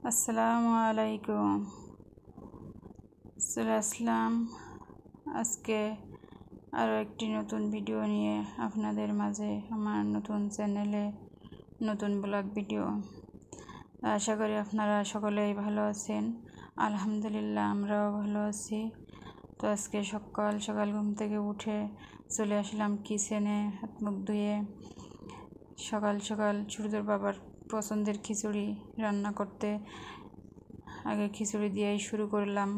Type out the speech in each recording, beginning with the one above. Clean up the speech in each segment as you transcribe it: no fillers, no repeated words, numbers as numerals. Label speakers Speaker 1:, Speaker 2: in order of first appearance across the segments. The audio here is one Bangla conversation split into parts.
Speaker 1: আসসালামু আলাইকুম। চলে আসলাম আজকে আরও একটি নতুন ভিডিও নিয়ে আপনাদের মাঝে, আমার নতুন চ্যানেলে নতুন ব্লগ ভিডিও। আশা করি আপনারা সকলেই ভালো আছেন। আলহামদুলিল্লাহ, আমরাও ভালো আছি। তো আজকে সকাল সকাল ঘুম থেকে উঠে চলে আসলাম কিচেনে, হাত মুখ ধুয়ে সকাল সকাল সূর্যর বাবার পছন্দের খিচুড়ি রান্না করতে। আগে খিচুড়ি দিয়েই শুরু করলাম।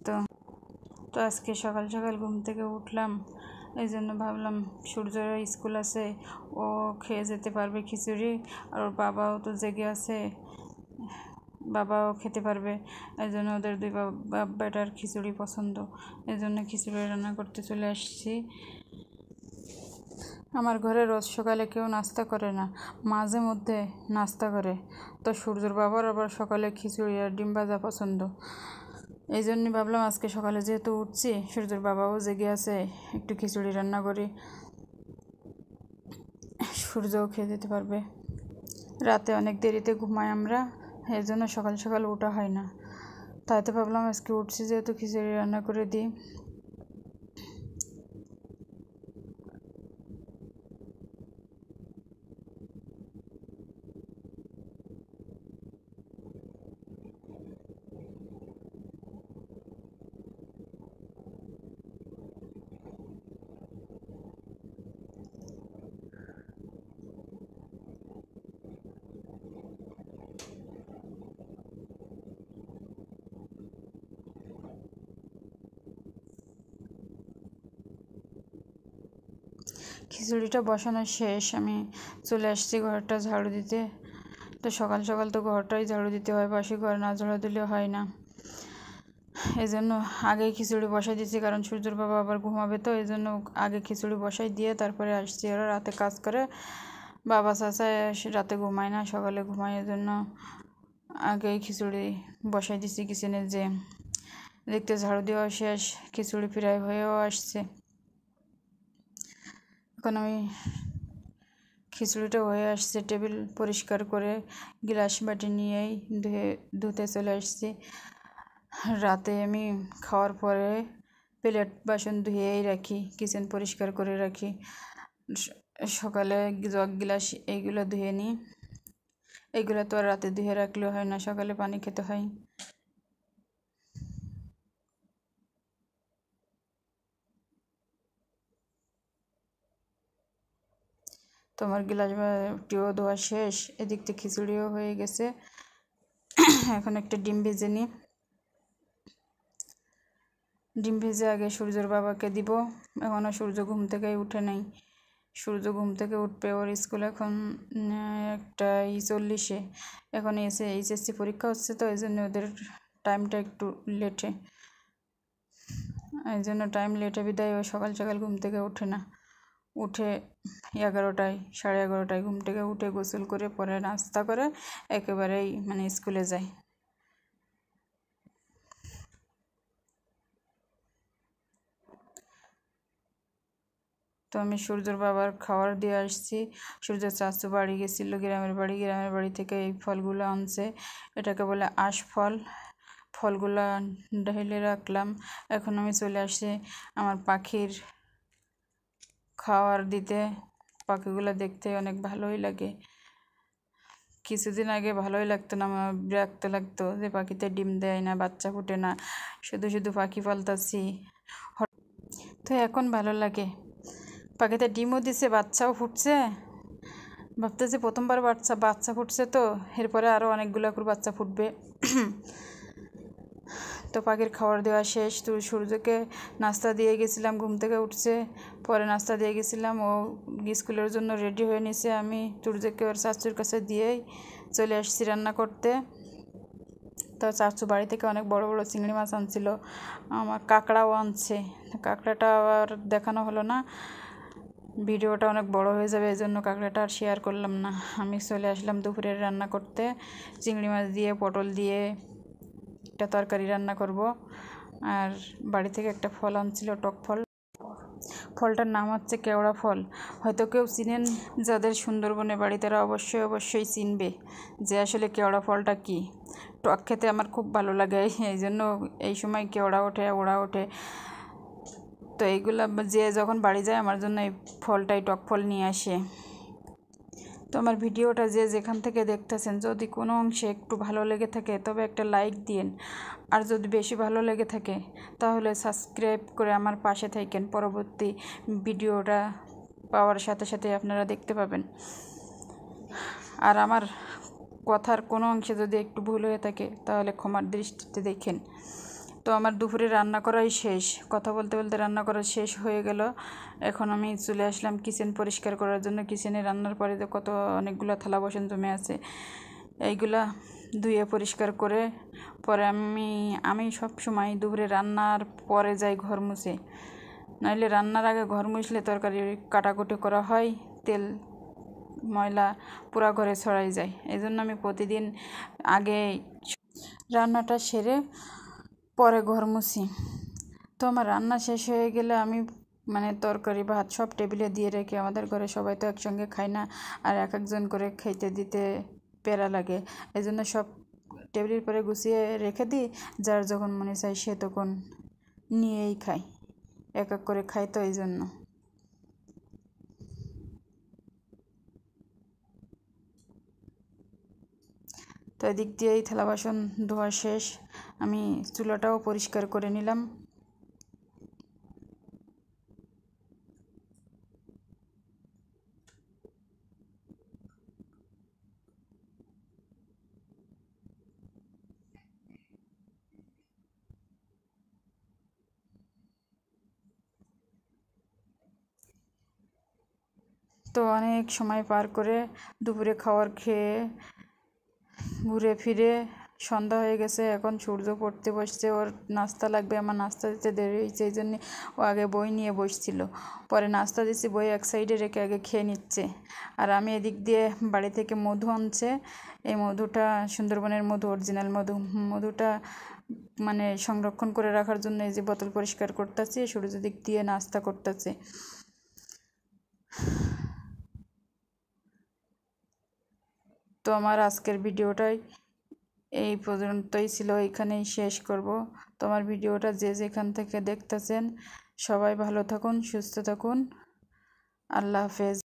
Speaker 1: তো আজকে সকাল সকাল ঘুম থেকে উঠলাম, এই জন্য ভাবলাম সূর্যর স্কুল আছে, ও খেয়ে যেতে পারবে খিচুড়ি, আর ওর বাবাও তো জেগে আছে, বাবাও খেতে পারবে। এই জন্য ওদের দুই বাপ বেটার খিচুড়ি পছন্দ, এই জন্য খিচুড়ি রান্না করতে চলে আসছি। আমার ঘরে রোজ সকালে কেউ নাস্তা করে না, মাঝে মধ্যে নাস্তা করে। তো সূর্যর বাবার আবার সকালে খিচুড়ি আর ডিম ভাজা পছন্দ। এই জন্যই ভাবলাম আজকে সকালে যেহেতু উঠছি, সূর্যর বাবাও জেগে আছে, একটু খিচুড়ি রান্না করি, সূর্যও খেয়ে যেতে পারবে। রাতে অনেক দেরিতে ঘুমাই আমরা, এই জন্য সকাল সকাল ওঠা হয় না। তাই তো ভাবলাম আজকে উঠছি যেহেতু খিচুড়ি রান্না করে দিই। খিচুড়িটা বসানো শেষ, আমি চলে আসছি ঘরটা ঝাড়ু দিতে। তো সকাল সকাল তো ঘরটাই ঝাড়ু দিতে হয়, বাসি ঘর না ঝাড়ু দিলে হয় না। এই জন্য আগেই খিচুড়ি বসাই দিয়েছি, কারণ সূর্যর বাবা আবার ঘুমাবে, তো এই জন্য আগে খিচুড়ি বসাই দিয়ে তারপরে আসছি। ওরা রাতে কাজ করে, বাবা চাচা রাতে ঘুমায় না, সকালে ঘুমায়, এই জন্য আগেই খিচুড়ি বসাই দিয়েছি কিচেনে। যে দেখতে ঝাড়ু দেওয়া শেষ, খিচুড়ি প্রায় হয়েও আসছে। এখন আমি খিচুড়িটা হয়ে আসছে, টেবিল পরিষ্কার করে গ্লাস বাটি নিয়েই ধুতে চলে আসছি। রাতে আমি খাওয়ার পরে প্লেট বাসন ধুয়েই রাখি, কিচেন পরিষ্কার করে রাখি। সকালে জগ গ্লাস এইগুলো ধুয়ে নিই, এইগুলো তো আর রাতে ধুয়ে রাখলে হয় না, সকালে পানি খেতে হয়। তো আমার গ্লাসটিও ধোয়া শেষ, এদিক থেকে খিচুড়িও হয়ে গেছে। এখন একটা ডিম ভেজে নিই। ডিম ভেজে আগে সূর্যর বাবাকে দিব, এখনও সূর্য ঘুম থেকেই উঠে নেই। সূর্য ঘুম থেকে উঠবে, ওর স্কুল এখন 1:40, এখন এসে এইচএসসি পরীক্ষা হচ্ছে, তো এই জন্য ওদের টাইমটা একটু লেটে, এই জন্য টাইম লেটে বিদায় ও সকাল সকাল ঘুম থেকে ওঠে না। উঠে 11টায়, 11:30টায় ঘুম থেকে উঠে গোসল করে পরে নাস্তা করে একেবারেই স্কুলে যায়। তো আমি সূর্যর বাবার খাবার দিয়ে আসছি। সূর্যের চাচু বাড়ি গেছিলো, গ্রামের বাড়ি থেকে এই ফলগুলো আনছে, এটাকে বলে আঁশফল। ফলগুলো ঢেলে রাখলাম। এখন আমি চলে আসছি আমার পাখির খাবার দিতে। পাখিগুলো দেখতে অনেক ভালোই লাগে। কিছুদিন আগে ভালোই লাগতো না, আমার বিরক্ত লাগতো যে পাখিতে ডিম দেয় না, বাচ্চা ফুটে না, শুধু শুধু পাখি পালতাছি। তো এখন ভালো লাগে, পাখিতে ডিমও দিছে, বাচ্চাও ফুটছে। ভাবতেছি প্রথমবার বাচ্চা ফুটছে, তো এরপরে আরও অনেকগুলো করে বাচ্চা ফুটবে। তো পাখির খাবার দেওয়া শেষ। তো সূর্যকে নাস্তা দিয়ে গেছিলাম, ঘুম থেকে উঠছে, পরে নাস্তা দিয়ে গেছিলাম, ও স্কুলের জন্য রেডি হয়ে নিছে। আমি সূর্যকে ওর চাচুর কাছে দিয়েই চলে আসছি রান্না করতে। তো চাচু বাড়ি থেকে অনেক বড় বড় চিংড়ি মাছ আনছিল, আমার কাঁকড়াও আনছে। কাঁকড়াটা আবার দেখানো হলো না, ভিডিওটা অনেক বড় হয়ে যাবে, এই জন্য কাঁকড়াটা আর শেয়ার করলাম না। আমি চলে আসলাম দুপুরের রান্না করতে, চিংড়ি মাছ দিয়ে পটল দিয়ে একটা তরকারি রান্না করব। আর বাড়ি থেকে একটা ফল আনছিল, টক ফল। ফলটার নাম হচ্ছে কেওড়া ফল। হয়তো কেউ চিনেন, যাদের সুন্দরবনে বাড়ি তারা অবশ্যই চিনবে যে আসলে কেওড়া ফলটা কী। টক খেতে আমার খুব ভালো লাগে, এই জন্য এই সময় কেওড়া ওঠে, ওড়া ওঠে। তো এইগুলো যে যখন বাড়ি যায় আমার জন্য এই ফলটাই, টক ফল নিয়ে আসে। তো আমার ভিডিওটা যে যেখান থেকে দেখতেছেন, যদি কোনো অংশে একটু ভালো লেগে থাকে তবে একটা লাইক দিন, আর যদি বেশি ভালো লেগে থাকে তাহলে সাবস্ক্রাইব করে আমার পাশে থাকেন। পরবর্তী ভিডিওটা পাওয়ার সাথে সাথে আপনারা দেখতে পাবেন। আর আমার কথার কোনো অংশে যদি একটু ভুল হয়ে থাকে তাহলে ক্ষমার দৃষ্টিতে দেখেন। তো আমার দুপুরে রান্না করাই শেষ, কথা বলতে বলতে রান্না করা শেষ হয়ে গেল। এখন আমি চলে আসলাম কিচেন পরিষ্কার করার জন্য। কিচেনে রান্নার পরে তো অনেকগুলো থালা বাসন জমে আছে, এইগুলা ধুয়ে পরিষ্কার করে পরে আমি সব সময় দুপুরে রান্নার পরে যাই ঘর মুছে, নইলে রান্নার আগে ঘর মুছলে তরকারি কাটাকুটি করা হয়, তেল ময়লা পুরা ঘরে ছড়াই যায়। এই জন্য আমি প্রতিদিন আগে রান্নাটা সেরে পরে ঘর মুছি। তো আমার রান্না শেষ হয়ে গেলে আমি তরকারি ভাত সব টেবিলে দিয়ে রেখে, আমাদের ঘরে সবাই তো একসঙ্গে খায় না, আর এক একজন করে খাইতে দিতে প্যারা লাগে। এই জন্য সব টেবিলের পরে গুছিয়ে রেখে দিই, যার যখন মনে চায় সে তখন নিয়েই খায়, এক এক করে খাই। তো এই জন্য তো এদিক দিয়েই থালা বাসন ধোয়া শেষ, আমি চুলাটাও পরিষ্কার করে নিলাম। তো অনেক সময় পার করে দুপুরে খাবার খেয়ে ঘুরে ফিরে সন্ধ্যা হয়ে গেছে, এখন সূর্য পড়তে বসছে, ওর নাস্তা লাগবে, আমার নাস্তা দিতে দেরি হয়েছে, এই জন্যে ও আগে বই নিয়ে বসছিল, পরে নাস্তা দিচ্ছি, বই এক সাইডে রেখে আগে খেয়ে নিচ্ছে। আর আমি এদিক দিয়ে বাড়ি থেকে মধু আনছে, এই মধুটা সুন্দরবনের মধু, অরিজিনাল মধুটা সংরক্ষণ করে রাখার জন্য এই যে বোতল পরিষ্কার করতেছি, সূর্য দিক দিয়ে নাস্তা করতেছে। তো আমার আজকের ভিডিওটাই এই পর্যন্তই ছিল, এখানেই শেষ করব। তো আমার ভিডিওটা যে যেখান থেকে দেখতেছেন সবাই ভালো থাকুন, সুস্থ থাকুন, আল্লাহ হাফেজ।